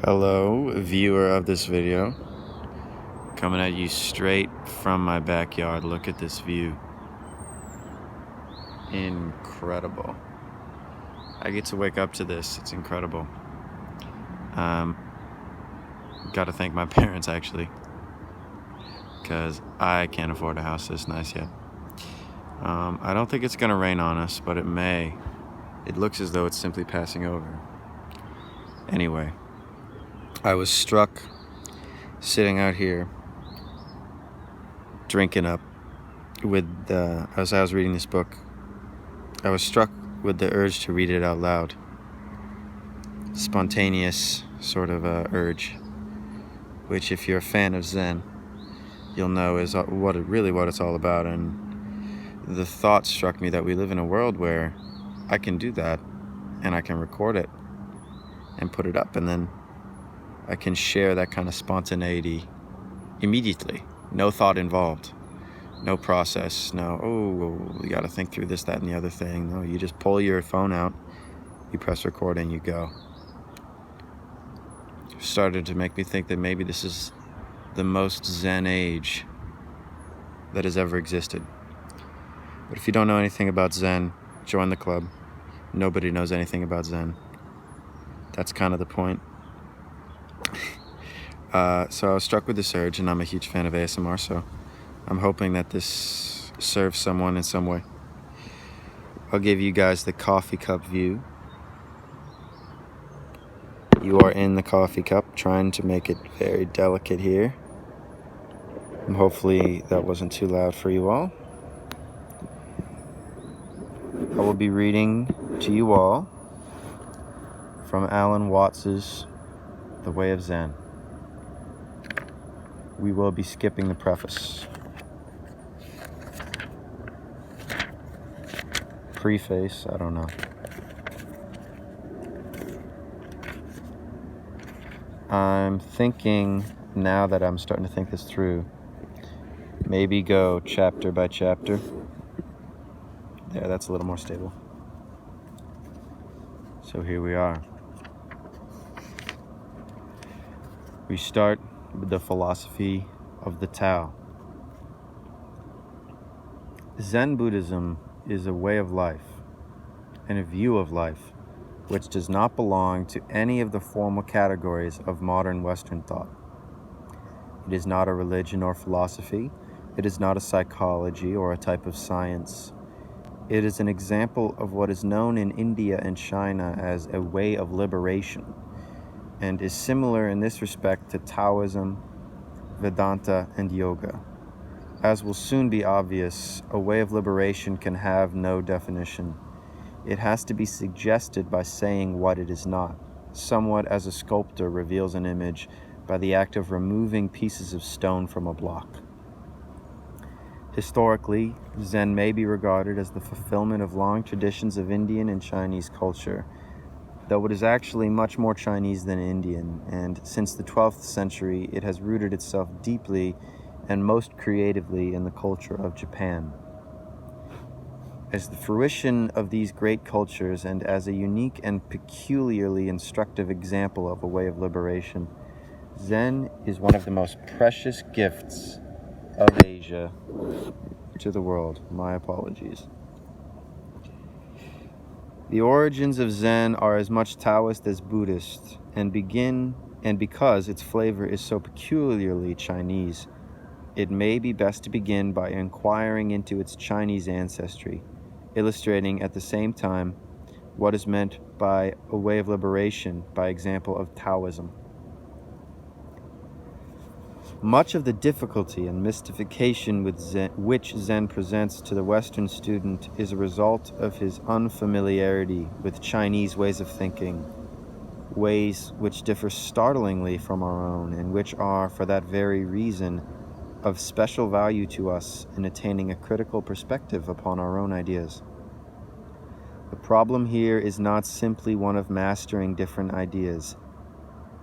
Hello, viewer of this video. Coming at you straight from my backyard. Look at this view. Incredible. I get to wake up to this. It's incredible. Got to thank my parents, actually, because I can't afford a house this nice yet. I don't think it's going to rain on us, but it may. It looks as though it's simply passing over. Anyway, I was struck sitting out here drinking up with as I was reading this book, I was struck with the urge to read it out loud. Spontaneous sort of urge, which if you're a fan of Zen, you'll know is what it's all about. And the thought struck me that we live in a world where I can do that, and I can record it and put it up, and then I can share that kind of spontaneity immediately. No thought involved, no process, you got to think through this, that, and the other thing. No, you just pull your phone out, you press record, and you go. Started to make me think that maybe this is the most Zen age that has ever existed. But if you don't know anything about Zen, join the club. Nobody knows anything about Zen. That's kind of the point. So I was struck with this urge, and I'm a huge fan of ASMR, so I'm hoping that this serves someone in some way. I'll give you guys the coffee cup view. You are in the coffee cup, trying to make it very delicate here. And hopefully that wasn't too loud for you all. I will be reading to you all from Alan Watts's The Way of Zen. We will be skipping the preface. Preface, I don't know. I'm thinking, now that I'm starting to think this through, maybe go chapter by chapter. There, that's a little more stable. So here we are. We start with the philosophy of the Tao. Zen Buddhism is a way of life and a view of life which does not belong to any of the formal categories of modern Western thought. It is not a religion or philosophy. It is not a psychology or a type of science. It is an example of what is known in India and China as a way of liberation, and is similar in this respect to Taoism, Vedanta, and yoga. As will soon be obvious, a way of liberation can have no definition. It has to be suggested by saying what it is not, somewhat as a sculptor reveals an image by the act of removing pieces of stone from a block. Historically, Zen may be regarded as the fulfillment of long traditions of Indian and Chinese culture, though it is actually much more Chinese than Indian, and since the 12th century it has rooted itself deeply and most creatively in the culture of Japan. As the fruition of these great cultures, and as a unique and peculiarly instructive example of a way of liberation, Zen is one of the most precious gifts of Asia to the world. My apologies. The origins of Zen are as much Taoist as Buddhist, and because its flavor is so peculiarly Chinese, it may be best to begin by inquiring into its Chinese ancestry, illustrating at the same time what is meant by a way of liberation by example of Taoism. Much of the difficulty and mystification which Zen presents to the Western student is a result of his unfamiliarity with Chinese ways of thinking, ways which differ startlingly from our own, and which are, for that very reason, of special value to us in attaining a critical perspective upon our own ideas. The problem here is not simply one of mastering different ideas,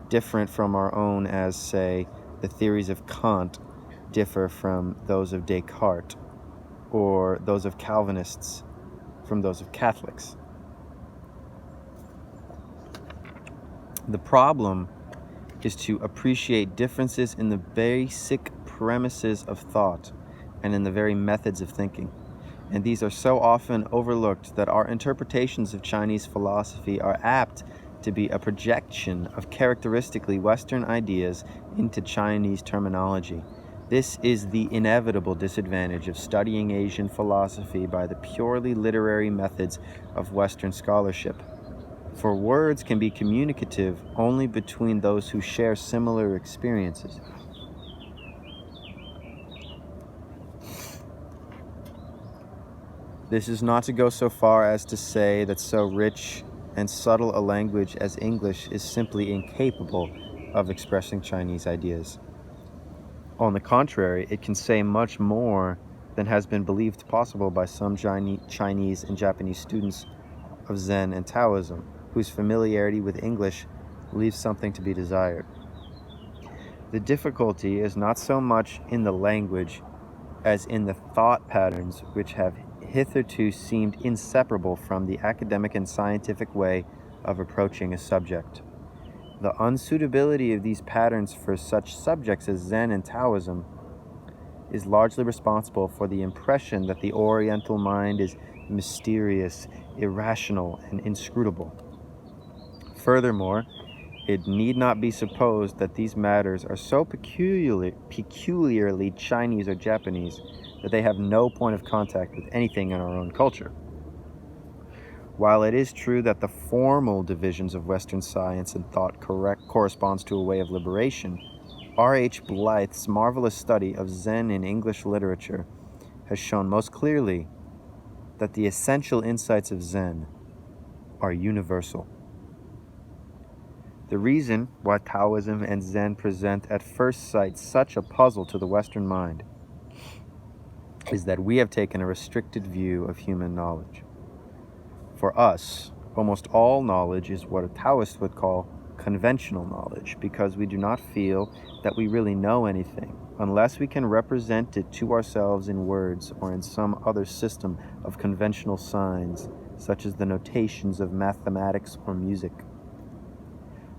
different from our own, as, say, the theories of Kant differ from those of Descartes, or those of Calvinists from those of Catholics. The problem is to appreciate differences in the basic premises of thought and in the very methods of thinking. And these are so often overlooked that our interpretations of Chinese philosophy are apt to be a projection of characteristically Western ideas into Chinese terminology. This is the inevitable disadvantage of studying Asian philosophy by the purely literary methods of Western scholarship. For words can be communicative only between those who share similar experiences. This is not to go so far as to say that so rich and subtle a language as English is simply incapable of expressing Chinese ideas. On the contrary, it can say much more than has been believed possible by some Chinese and Japanese students of Zen and Taoism, whose familiarity with English leaves something to be desired. The difficulty is not so much in the language as in the thought patterns which have hitherto seemed inseparable from the academic and scientific way of approaching a subject. The unsuitability of these patterns for such subjects as Zen and Taoism is largely responsible for the impression that the Oriental mind is mysterious, irrational, and inscrutable. Furthermore, it need not be supposed that these matters are so peculiarly Chinese or Japanese that they have no point of contact with anything in our own culture. While it is true that the formal divisions of Western science and thought corresponds to a way of liberation, R.H. Blyth's marvelous study of Zen in English literature has shown most clearly that the essential insights of Zen are universal. The reason why Taoism and Zen present at first sight such a puzzle to the Western mind is that we have taken a restricted view of human knowledge. For us, almost all knowledge is what a Taoist would call conventional knowledge, because we do not feel that we really know anything unless we can represent it to ourselves in words or in some other system of conventional signs, such as the notations of mathematics or music.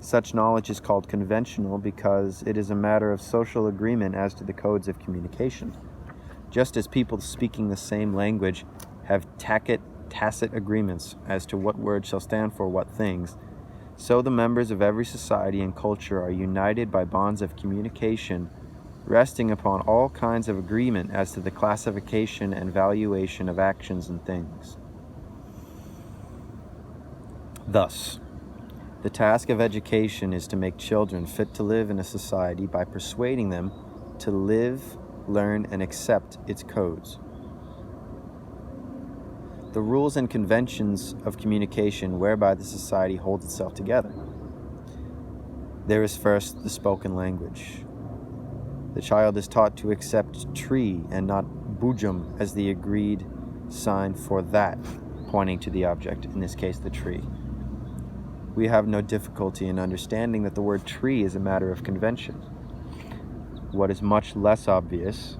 Such knowledge is called conventional because it is a matter of social agreement as to the codes of communication. Just as people speaking the same language have tacit agreements as to what words shall stand for what things, so the members of every society and culture are united by bonds of communication resting upon all kinds of agreement as to the classification and valuation of actions and things. Thus, the task of education is to make children fit to live in a society by persuading them to live, learn, and accept its codes. The rules and conventions of communication whereby the society holds itself together. There is first the spoken language. The child is taught to accept tree and not bujum as the agreed sign for that, pointing to the object, in this case the tree. We have no difficulty in understanding that the word tree is a matter of convention. What is much less obvious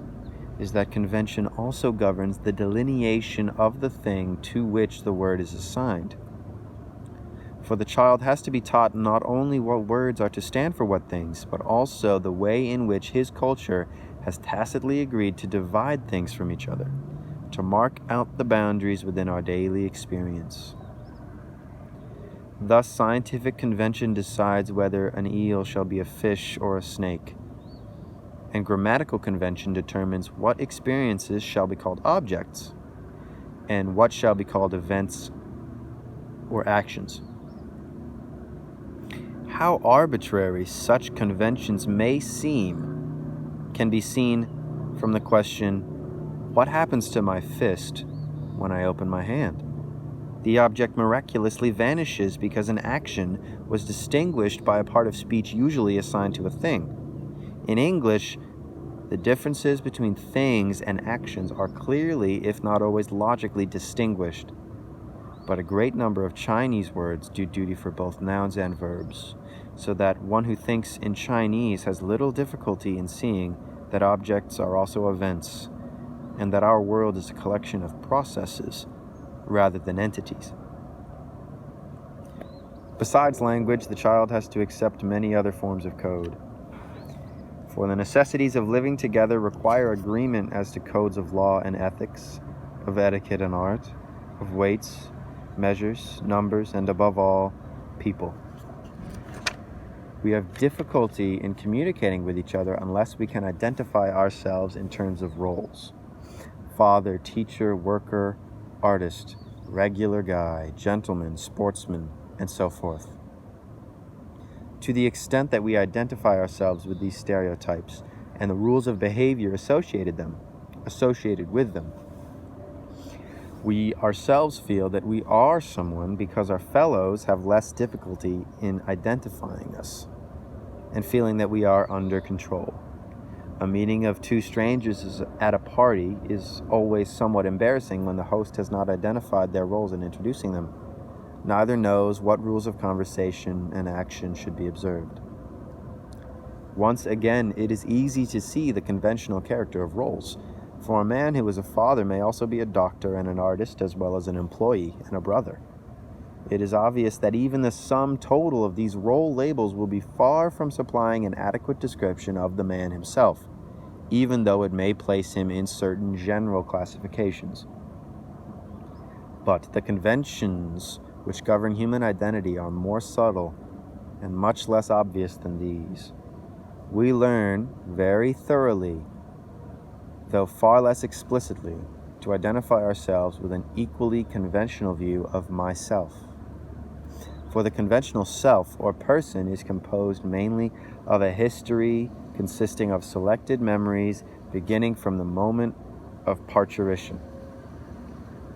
is that convention also governs the delineation of the thing to which the word is assigned. For the child has to be taught not only what words are to stand for what things, but also the way in which his culture has tacitly agreed to divide things from each other, to mark out the boundaries within our daily experience. Thus, scientific convention decides whether an eel shall be a fish or a snake, and grammatical convention determines what experiences shall be called objects and what shall be called events or actions. How arbitrary such conventions may seem can be seen from the question, what happens to my fist when I open my hand? The object miraculously vanishes because an action was distinguished by a part of speech usually assigned to a thing. In English, the differences between things and actions are clearly, if not always logically, distinguished. But a great number of Chinese words do duty for both nouns and verbs, so that one who thinks in Chinese has little difficulty in seeing that objects are also events, and that our world is a collection of processes rather than entities. Besides language, the child has to accept many other forms of code. For the necessities of living together require agreement as to codes of law and ethics, of etiquette and art, of weights, measures, numbers, and above all, people. We have difficulty in communicating with each other unless we can identify ourselves in terms of roles. Father, teacher, worker, artist, regular guy, gentleman, sportsman, and so forth. To the extent that we identify ourselves with these stereotypes and the rules of behavior associated with them, we ourselves feel that we are someone because our fellows have less difficulty in identifying us and feeling that we are under control. A meeting of two strangers at a party is always somewhat embarrassing when the host has not identified their roles in introducing them. Neither knows what rules of conversation and action should be observed. Once again, it is easy to see the conventional character of roles. For a man who is a father may also be a doctor and an artist, as well as an employee and a brother. It is obvious that even the sum total of these role labels will be far from supplying an adequate description of the man himself, even though it may place him in certain general classifications. But the conventions which govern human identity are more subtle and much less obvious than these. We learn very thoroughly, though far less explicitly, to identify ourselves with an equally conventional view of myself. For the conventional self or person is composed mainly of a history consisting of selected memories beginning from the moment of parturition.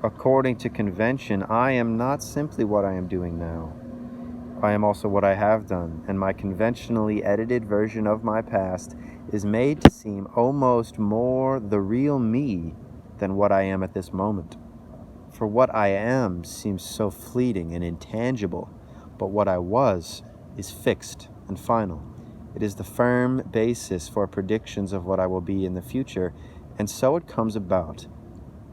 According to convention, I am not simply what I am doing now. I am also what I have done, and my conventionally edited version of my past is made to seem almost more the real me than what I am at this moment. For what I am seems so fleeting and intangible, but what I was is fixed and final. It is the firm basis for predictions of what I will be in the future, and so it comes about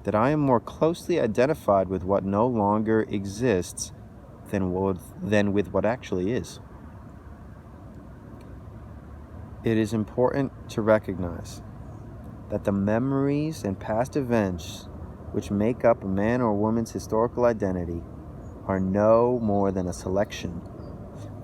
that I am more closely identified with what no longer exists than with what actually is. It is important to recognize that the memories and past events which make up a man or woman's historical identity are no more than a selection.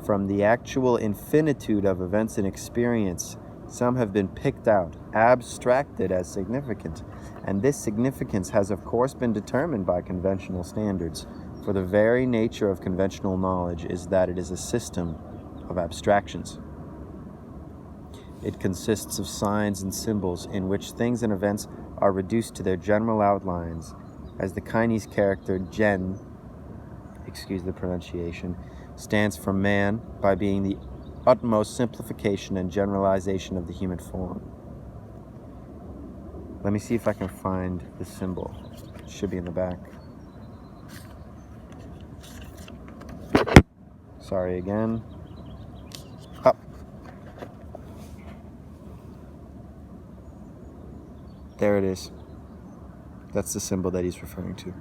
From the actual infinitude of events and experience, some have been picked out, abstracted as significant, and this significance has of course been determined by conventional standards, for the very nature of conventional knowledge is that it is a system of abstractions. It consists of signs and symbols in which things and events are reduced to their general outlines, as the Chinese character Zhen, excuse the pronunciation, stands for man by being the utmost simplification and generalization of the human form. Let me see if I can find the symbol. It should be in the back. Sorry again. Up. There it is. That's the symbol that he's referring to.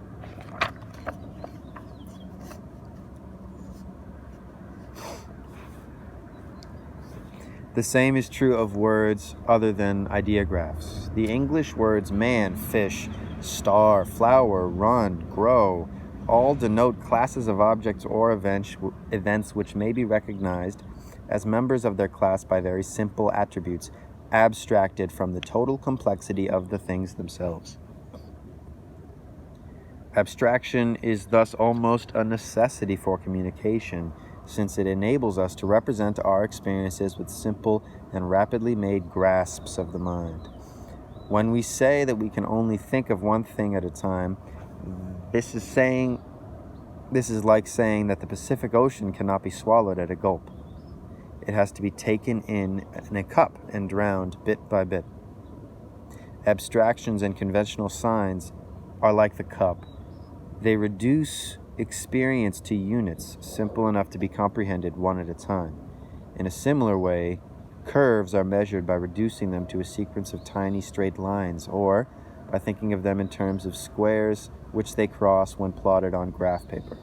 The same is true of words other than ideographs. The English words man, fish, star, flower, run, grow, all denote classes of objects or events which may be recognized as members of their class by very simple attributes, abstracted from the total complexity of the things themselves. Abstraction is thus almost a necessity for communication, since it enables us to represent our experiences with simple and rapidly made grasps of the mind. When we say that we can only think of one thing at a time, this is like saying that the Pacific Ocean cannot be swallowed at a gulp. It has to be taken in a cup and drowned bit by bit. Abstractions and conventional signs are like the cup. They reduce experience to units, simple enough to be comprehended one at a time. In a similar way, curves are measured by reducing them to a sequence of tiny straight lines, or by thinking of them in terms of squares which they cross when plotted on graph paper.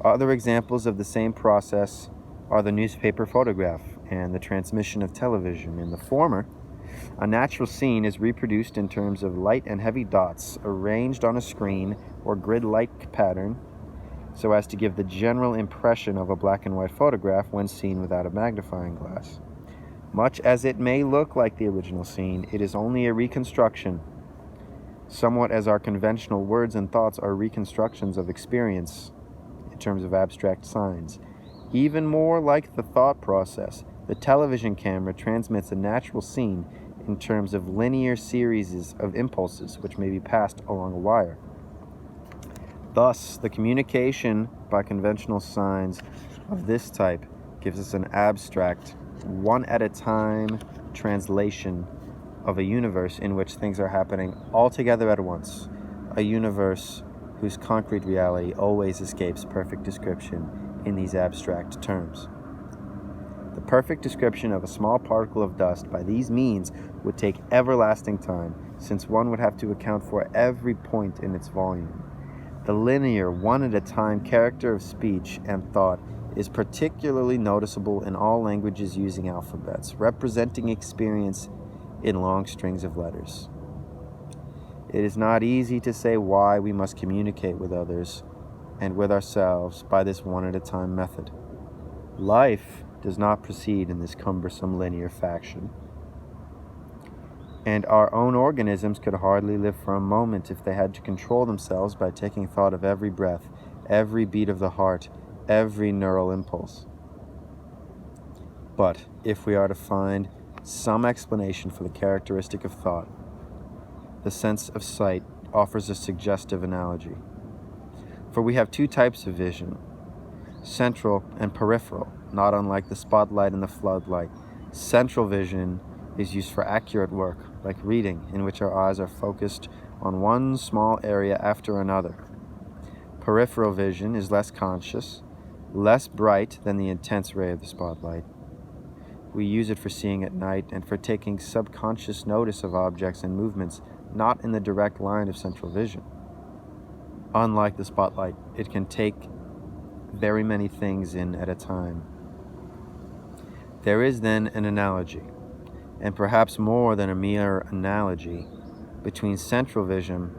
Other examples of the same process are the newspaper photograph and the transmission of television. In the former, a natural scene is reproduced in terms of light and heavy dots arranged on a screen or grid-like pattern so as to give the general impression of a black and white photograph when seen without a magnifying glass. Much as it may look like the original scene, it is only a reconstruction, somewhat as our conventional words and thoughts are reconstructions of experience in terms of abstract signs. Even more like the thought process, the television camera transmits a natural scene in terms of linear series of impulses which may be passed along a wire. Thus, the communication by conventional signs of this type gives us an abstract, one-at-a-time translation of a universe in which things are happening all together at once, a universe whose concrete reality always escapes perfect description in these abstract terms. The perfect description of a small particle of dust by these means would take everlasting time, since one would have to account for every point in its volume. The linear, one-at-a-time character of speech and thought is particularly noticeable in all languages using alphabets, representing experience in long strings of letters. It is not easy to say why we must communicate with others and with ourselves by this one-at-a-time method. Life does not proceed in this cumbersome linear fashion, and our own organisms could hardly live for a moment if they had to control themselves by taking thought of every breath, every beat of the heart, every neural impulse. But if we are to find some explanation for the characteristic of thought, the sense of sight offers a suggestive analogy. For we have two types of vision, central and peripheral, not unlike the spotlight and the floodlight. Central vision is used for accurate work, like reading, in which our eyes are focused on one small area after another. Peripheral vision is less conscious, less bright than the intense ray of the spotlight. We use it for seeing at night and for taking subconscious notice of objects and movements not in the direct line of central vision. Unlike the spotlight, it can take very many things in at a time. There is then an analogy, and perhaps more than a mere analogy, between central vision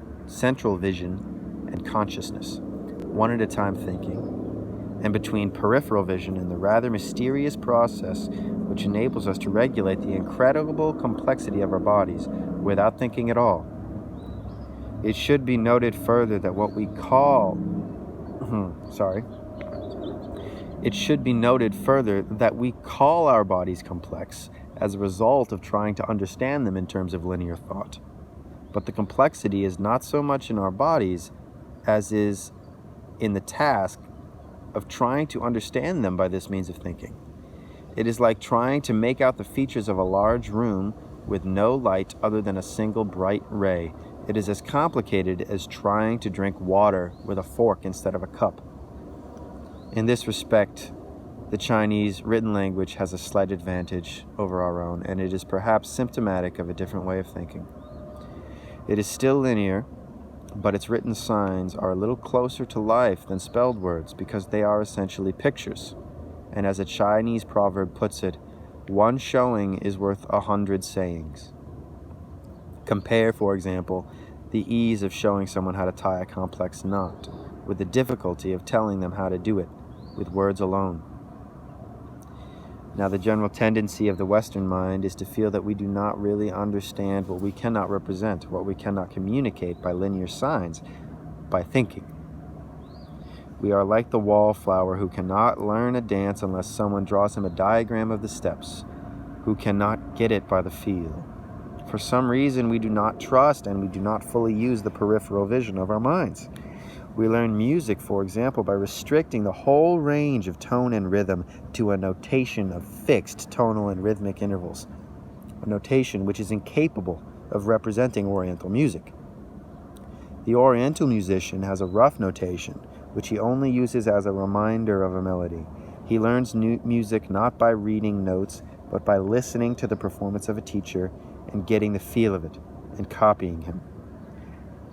and consciousness, one-at-a-time thinking, and between peripheral vision and the rather mysterious process which enables us to regulate the incredible complexity of our bodies without thinking at all. It should be noted further that what we call It should be noted further that we call our bodies complex as a result of trying to understand them in terms of linear thought. But the complexity is not so much in our bodies as is in the task of trying to understand them by this means of thinking. It is like trying to make out the features of a large room with no light other than a single bright ray. It is as complicated as trying to drink water with a fork instead of a cup. In this respect, the Chinese written language has a slight advantage over our own, and it is perhaps symptomatic of a different way of thinking. It is still linear, but its written signs are a little closer to life than spelled words because they are essentially pictures. And as a Chinese proverb puts it, one showing is worth 100 sayings. Compare, for example, the ease of showing someone how to tie a complex knot with the difficulty of telling them how to do it with words alone. Now, the general tendency of the Western mind is to feel that we do not really understand what we cannot represent, what we cannot communicate by linear signs, by thinking. We are like the wallflower who cannot learn a dance unless someone draws him a diagram of the steps, who cannot get it by the feel. For some reason, we do not trust and we do not fully use the peripheral vision of our minds. We learn music, for example, by restricting the whole range of tone and rhythm to a notation of fixed tonal and rhythmic intervals, a notation which is incapable of representing Oriental music. The Oriental musician has a rough notation, which he only uses as a reminder of a melody. He learns music not by reading notes, but by listening to the performance of a teacher and getting the feel of it and copying him.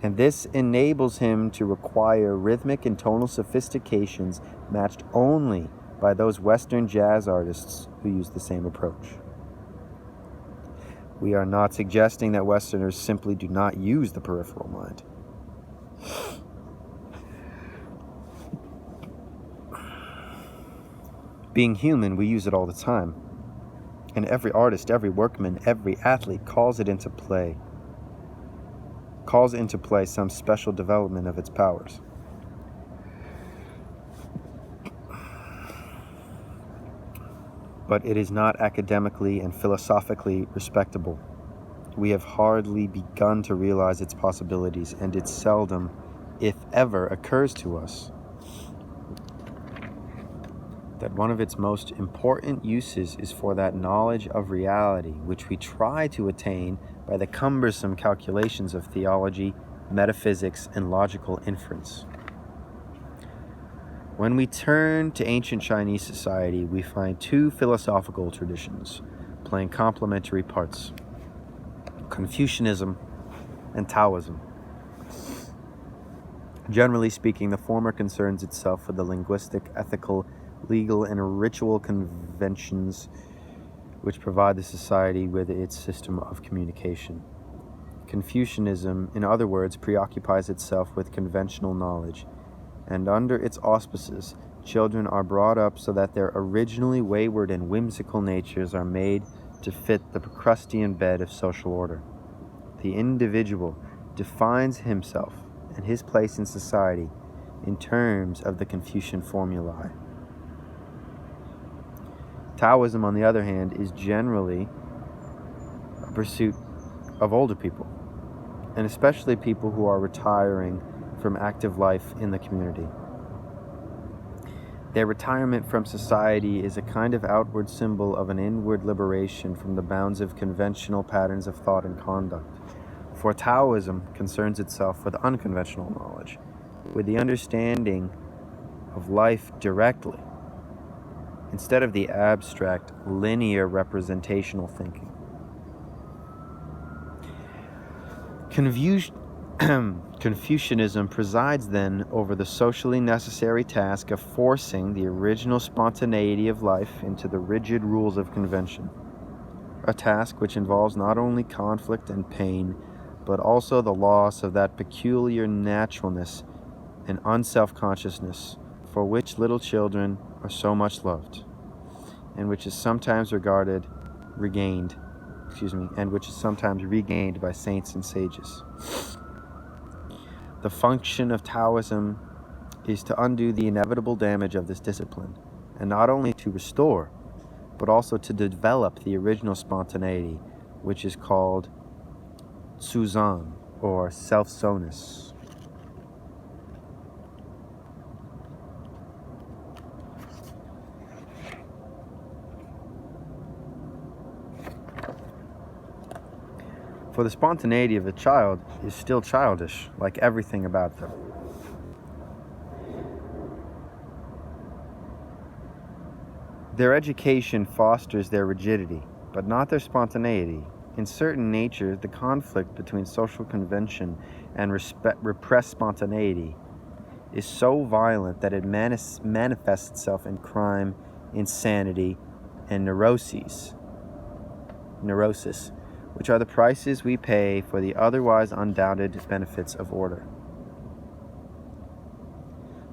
And this enables him to require rhythmic and tonal sophistications matched only by those Western jazz artists who use the same approach. We are not suggesting that Westerners simply do not use the peripheral mind. Being human, we use it all the time. And every artist, every workman, every athlete calls into play some special development of its powers. But it is not academically and philosophically respectable. We have hardly begun to realize its possibilities, and it seldom, if ever, occurs to us that one of its most important uses is for that knowledge of reality which we try to attain by the cumbersome calculations of theology, metaphysics, and logical inference. When we turn to ancient Chinese society, we find two philosophical traditions playing complementary parts: Confucianism and Taoism. Generally speaking, the former concerns itself with the linguistic, ethical, legal, and ritual conventions which provide the society with its system of communication. Confucianism, in other words, preoccupies itself with conventional knowledge, and under its auspices, children are brought up so that their originally wayward and whimsical natures are made to fit the Procrustean bed of social order. The individual defines himself and his place in society in terms of the Confucian formulae. Taoism, on the other hand, is generally a pursuit of older people, and especially people who are retiring from active life in the community. Their retirement from society is a kind of outward symbol of an inward liberation from the bounds of conventional patterns of thought and conduct. For Taoism concerns itself with unconventional knowledge, with the understanding of life directly, instead of the abstract, linear representational thinking. Confucianism presides then over the socially necessary task of forcing the original spontaneity of life into the rigid rules of convention, a task which involves not only conflict and pain, but also the loss of that peculiar naturalness and unself-consciousness for which little children are so much loved, and which is sometimes regained by saints and sages. The function of Taoism is to undo the inevitable damage of this discipline, and not only to restore, but also to develop the original spontaneity, which is called Suzan, or self-soness. For the spontaneity of a child is still childish, like everything about them. Their education fosters their rigidity, but not their spontaneity. In certain natures, the conflict between social convention and repressed spontaneity is so violent that it manifests itself in crime, insanity, and neurosis, which are the prices we pay for the otherwise undoubted benefits of order.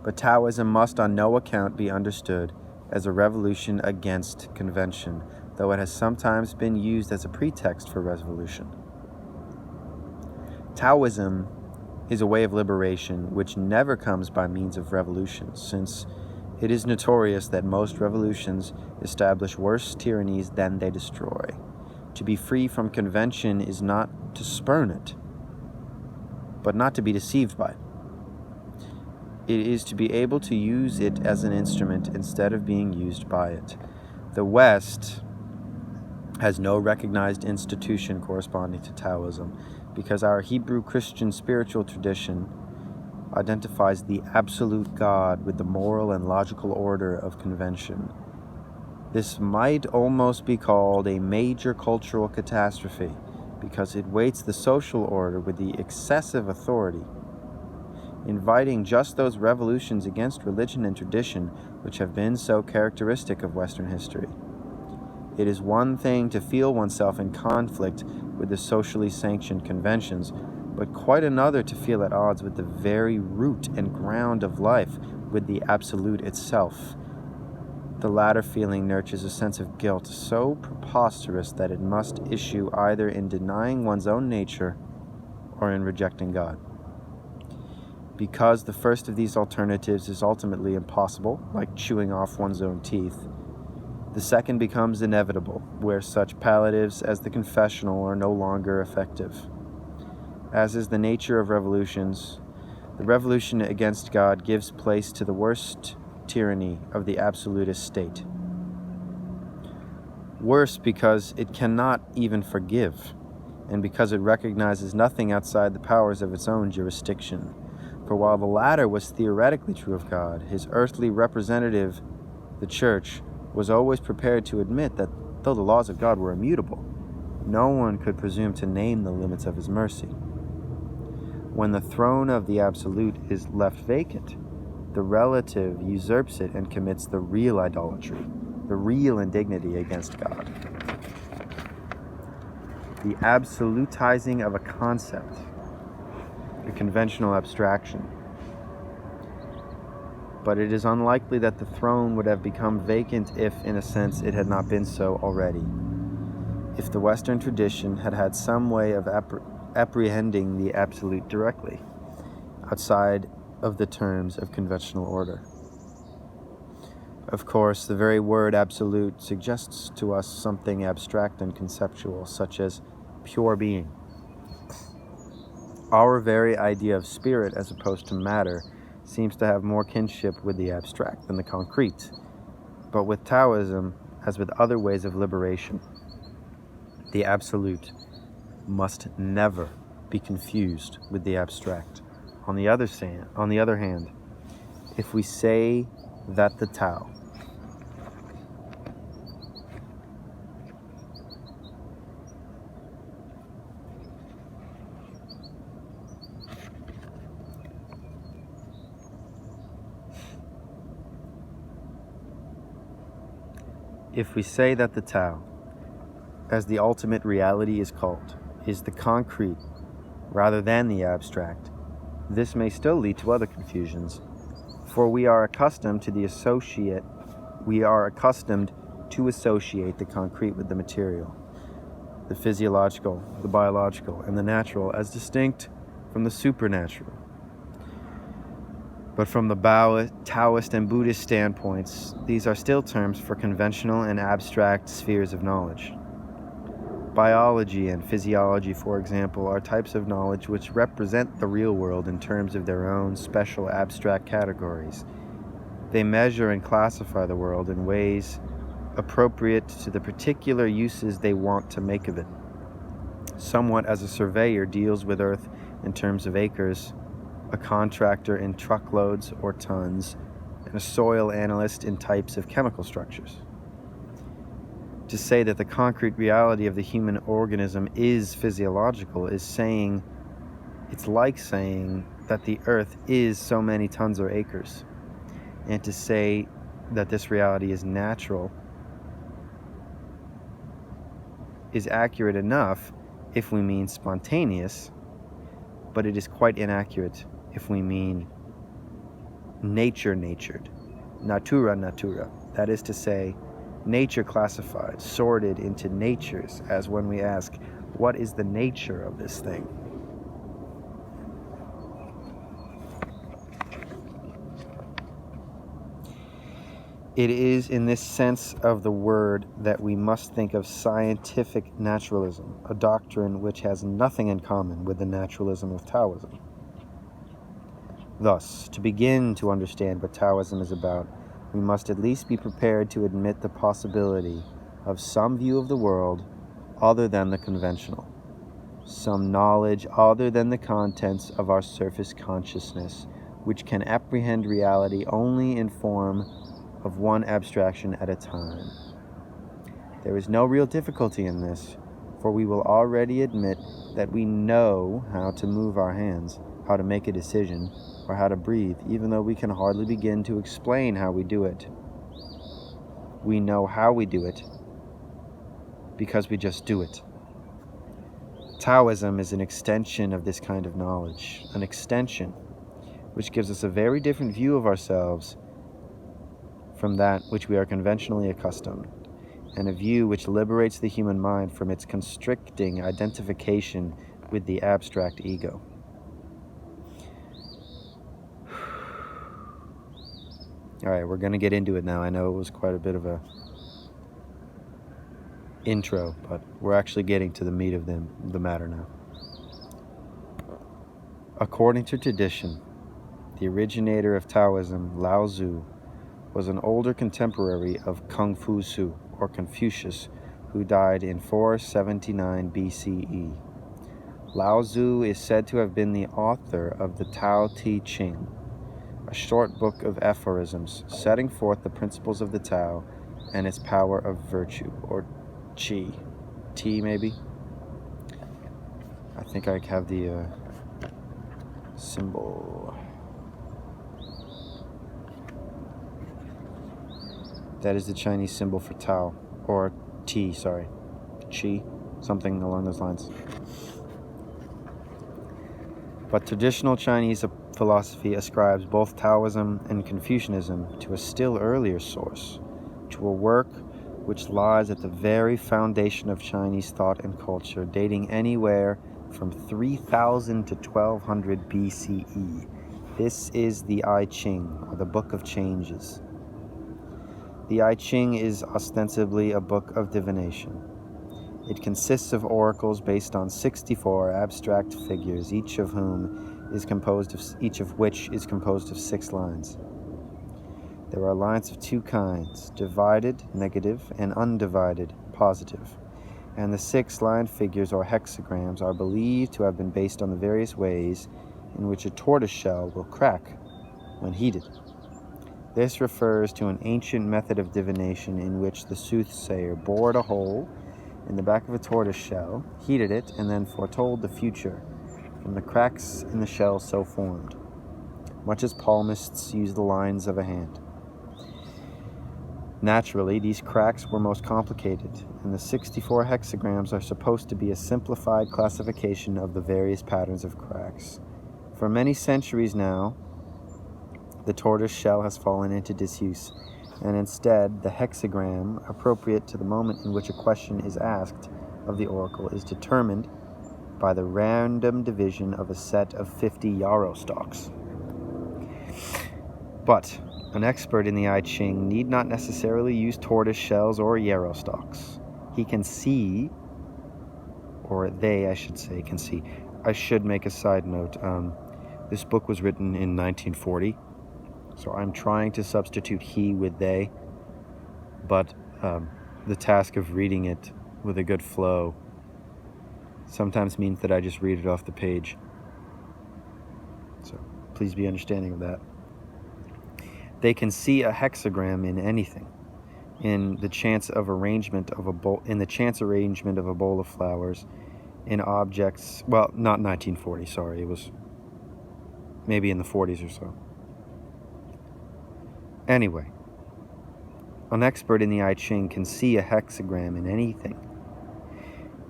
But Taoism must on no account be understood as a revolution against convention, though it has sometimes been used as a pretext for revolution. Taoism is a way of liberation which never comes by means of revolution, since it is notorious that most revolutions establish worse tyrannies than they destroy. To be free from convention is not to spurn it, but not to be deceived by it. It is to be able to use it as an instrument instead of being used by it. The West has no recognized institution corresponding to Taoism, because our Hebrew Christian spiritual tradition identifies the absolute God with the moral and logical order of convention. This might almost be called a major cultural catastrophe, because it weights the social order with the excessive authority, inviting just those revolutions against religion and tradition which have been so characteristic of Western history. It is one thing to feel oneself in conflict with the socially sanctioned conventions, but quite another to feel at odds with the very root and ground of life, with the absolute itself. The latter feeling nurtures a sense of guilt so preposterous that it must issue either in denying one's own nature or in rejecting God. Because the first of these alternatives is ultimately impossible, like chewing off one's own teeth, the second becomes inevitable, where such palliatives as the confessional are no longer effective. As is the nature of revolutions, the revolution against God gives place to the worst tyranny of the absolutist state. Worse because it cannot even forgive, and because it recognizes nothing outside the powers of its own jurisdiction. For while the latter was theoretically true of God, his earthly representative, the Church, was always prepared to admit that though the laws of God were immutable, no one could presume to name the limits of his mercy. When the throne of the absolute is left vacant, the relative usurps it and commits the real idolatry, the real indignity against God. The absolutizing of a concept, a conventional abstraction. But it is unlikely that the throne would have become vacant if, in a sense, it had not been so already. If the Western tradition had had some way of apprehending the absolute directly, outside of the terms of conventional order. Of course, the very word absolute suggests to us something abstract and conceptual, such as pure being. Our very idea of spirit as opposed to matter seems to have more kinship with the abstract than the concrete. But with Taoism, as with other ways of liberation, the absolute must never be confused with the abstract. On the other hand, if we say that the Tao as the ultimate reality is called, is the concrete rather than the abstract, this may still lead to other confusions, for we are accustomed to associate the concrete with the material, the physiological, the biological, and the natural as distinct from the supernatural. But from the Taoist and Buddhist standpoints, these are still terms for conventional and abstract spheres of knowledge. Biology and physiology, for example, are types of knowledge which represent the real world in terms of their own special abstract categories. They measure and classify the world in ways appropriate to the particular uses they want to make of it, somewhat as a surveyor deals with earth in terms of acres, a contractor in truckloads or tons, and a soil analyst in types of chemical structures. To say that the concrete reality of the human organism is physiological it's like saying that the earth is so many tons or acres. And to say that this reality is natural is accurate enough if we mean spontaneous, but it is quite inaccurate if we mean natured, natura, that is to say, nature classified, sorted into natures, as when we ask, what is the nature of this thing? It is in this sense of the word that we must think of scientific naturalism, a doctrine which has nothing in common with the naturalism of Taoism. Thus, to begin to understand what Taoism is about, we must at least be prepared to admit the possibility of some view of the world other than the conventional, some knowledge other than the contents of our surface consciousness, which can apprehend reality only in form of one abstraction at a time. There is no real difficulty in this, for we will already admit that we know how to move our hands, how to make a decision, or how to breathe, even though we can hardly begin to explain how we do it. We know how we do it because we just do it. Taoism is an extension of this kind of knowledge, an extension which gives us a very different view of ourselves from that which we are conventionally accustomed, and a view which liberates the human mind from its constricting identification with the abstract ego. All right, we're going to get into it now. I know it was quite a bit of a intro, but we're actually getting to the meat of the matter now. According to tradition, the originator of Taoism, Lao Tzu, was an older contemporary of Kung Fu Su, or Confucius, who died in 479 BCE. Lao Tzu is said to have been the author of the Tao Te Ching, a short book of aphorisms setting forth the principles of the Tao and its power of virtue, or Qi. T, maybe? I think I have the symbol. That is the Chinese symbol for Tao, or T, sorry. Qi, something along those lines. But traditional Chinese philosophy ascribes both Taoism and Confucianism to a still earlier source, to a work which lies at the very foundation of Chinese thought and culture, dating anywhere from 3000 to 1200 BCE. This is the I Ching, or the Book of Changes. The I Ching is ostensibly a book of divination. It consists of oracles based on 64 abstract figures, each of which is composed of 6 lines. There are lines of 2 kinds, divided, negative, and undivided, positive. And the 6 line figures, or hexagrams, are believed to have been based on the various ways in which a tortoise shell will crack when heated. This refers to an ancient method of divination in which the soothsayer bored a hole in the back of a tortoise shell, heated it, and then foretold the future from the cracks in the shell so formed, much as palmists use the lines of a hand. Naturally, these cracks were most complicated, and the 64 hexagrams are supposed to be a simplified classification of the various patterns of cracks. For many centuries now, the tortoise shell has fallen into disuse, and instead, the hexagram, appropriate to the moment in which a question is asked of the oracle, is determined by the random division of a set of 50 yarrow stalks. But an expert in the I Ching need not necessarily use tortoise shells or yarrow stalks. He can see, or they, I should say, can see. I should make a side note. This book was written in 1940. So I'm trying to substitute he with they, but the task of reading it with a good flow sometimes means that I just read it off the page. So please be understanding of that. They can see a hexagram in anything, in the chance arrangement of a bowl of flowers, in objects. Well, not 1940. Sorry, it was maybe in the 40s or so. Anyway, an expert in the I Ching can see a hexagram in anything,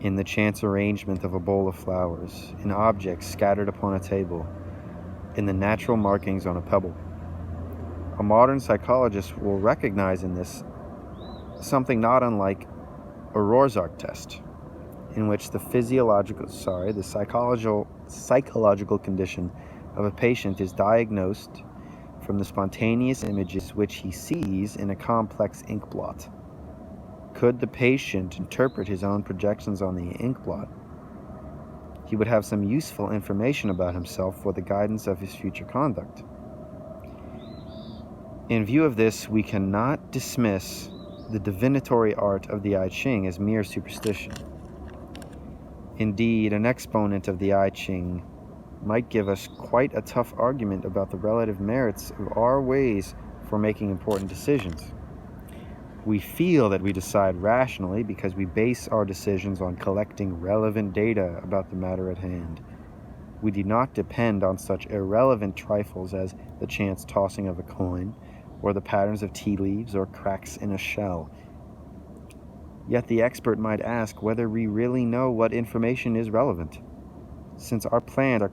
in the chance arrangement of a bowl of flowers, in objects scattered upon a table, in the natural markings on a pebble. A modern psychologist will recognize in this something not unlike a Rorschach test, in which the psychological condition of a patient is diagnosed from the spontaneous images which he sees in a complex ink blot. Could the patient interpret his own projections on the ink blot, he would have some useful information about himself for the guidance of his future conduct. In view of this, we cannot dismiss the divinatory art of the I Ching as mere superstition. Indeed, an exponent of the I Ching might give us quite a tough argument about the relative merits of our ways for making important decisions. We feel that we decide rationally because we base our decisions on collecting relevant data about the matter at hand. We do not depend on such irrelevant trifles as the chance tossing of a coin, or the patterns of tea leaves or cracks in a shell. Yet the expert might ask whether we really know what information is relevant. Since our plans are